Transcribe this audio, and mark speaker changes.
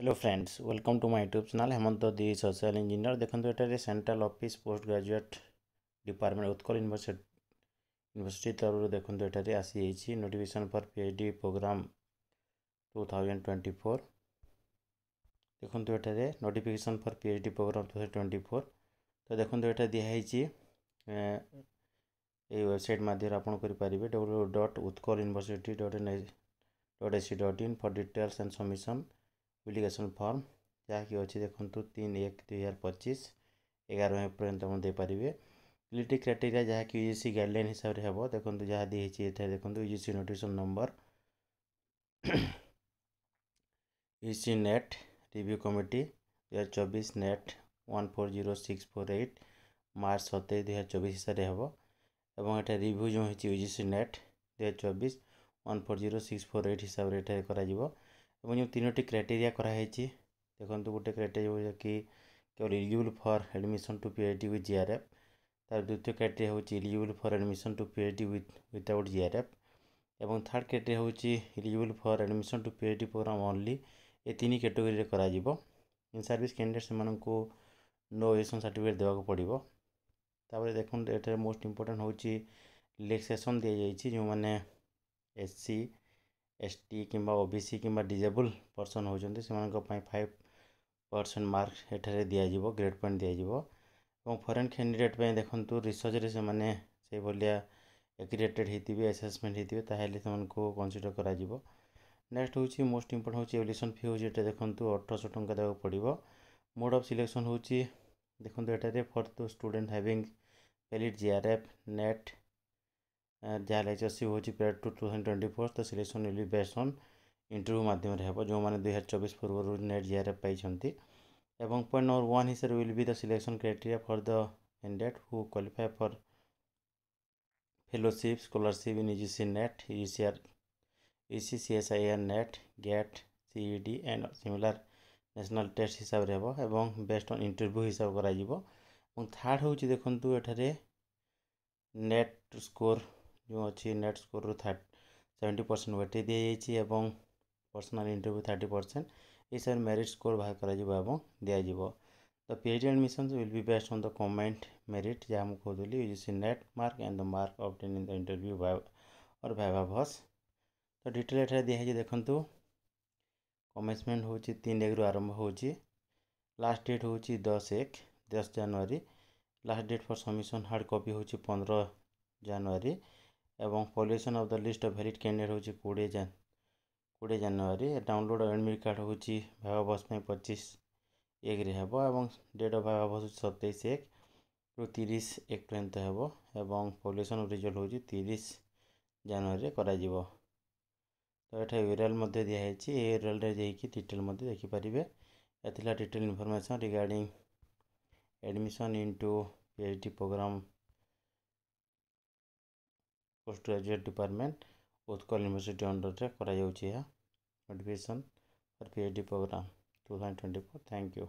Speaker 1: Hello friends, welcome to my YouTube channel Hemant the social engineer. देखो ये central office post graduate department Utkal university तरफ देखो ये आसी नोटिफिकेशन फॉर पीएचडी प्रोग्राम 2024। देखो ये नोटिफिकेशन फॉर पीएचडी प्रोग्राम 2024। तो देखो ये दिखाई वेबसाइट माध्यम आप करेंगे www.utkaluniversity.ac.in for details and submission application form जहाँकि अच्छी देखूँ 3/1/2025 11 पर्यंत देपारे। एलिजिबिलिटी क्राइटेरिया जहाँकि यूजीसी गाइडलाइन हिसाब से हम देखो जहाँ दिखाई देखो UGC notification number UGC net review committee 2024 net 140648 मार्च 27 2024 हिसाब से हम एवं एटा रिव्यू जो है यूजीसी नेट 2024 140648 हिसाब से एटा करा जो तीनोटी क्राइटेरिया कराई देखो गोटे क्राइटेरिया कि केवल eligible for admission to PhD with GRF. तार द्वितीय क्राइटेरिया हूँ eligible for admission to PhD without GRF एवं थर्ड क्राइटेरिया हूँ eligible for admission to PhD programme only. ये तीन कैटेगोरी करा इन सर्विस कैंडिडेट से नो एजुकेशन सर्टिफिकेट देवा पड़ो। तापर देखो ये मोस्ट इंपोर्टेंट हूँ रिलैक्सेशन दी जाइए जो मैंने एससी एसटी किंबा ओबीसी किंबा डिजेबल पर्सन होती से 5% मार्क एठारे दिज्व ग्रेड पॉइंट दिज्व। फॉरेन कैंडिडेट देखो रिसर्च से मैंने से भाया एक्रेडिटेड होते असेसमेंट होते ताहले से कनसीडर करा। नेक्स्ट हूँ मोस्ट इंपोर्टेंट हूँ एप्लिकेशन फी हूँ ये देखो 1800 टंका देवा पड़ो। मोड ऑफ सिलेक्शन हूँ देखो ये for the student having valid JRF NET जहाँ लेक्चरशिप हूँ प्रायर टू 2024 तो selection will be based on interview माध्यम हम जो मैंने 2024 पूर्व नेट जीआरएफ पाई। पॉइंट नंबर 1 हिसाब will be the selection criteria for the candidate who qualify for fellowship scholarship in UGC NET UGC NET GATE CEED and similar national test हिसाब से हम बेस्ड ऑन इंटरव्यू हिसाब कर। Third हूँ देखो ये नेट स्कोर जो अच्छी नेट स्कोर 70% वेटेज दी जाइए पर्सनल इंटरव्यू 30% हिसाब मेरिट स्कोर बाहर कर दिज्व। The PhD admission will be based on the comment merit जहाँ मुझे कहूली UGC NET mark and the mark obtain in the interview और वाइवा भस। तो डिटेल एठारे दिखाई देखो कमेंसमेंट हूँ 3 आरंभ हो लास्ट डेट हूँ 10 जनवरी। Last date for submission hard copy हूँ 15 जनवरी एवं publication of the list of valid candidate हूँ 20 जनवरी। डाउनलोड एडमिट कार्ड हूँ वाइवा भस 25/1 हम डेट ऑफ वाइवा भस 27/1 ରୁ 30/1 पर्यंत हम पब्लिकेशन रिजल्ट हूँ 30 जनवरी करा। तो ये यूआरएल दिखाई यूआरएल जाकि डिटेल देखिपारे। यह detail information regarding admission into PhD programme post graduate department Utkal university under करा notification for PhD programme 2024। Thank you.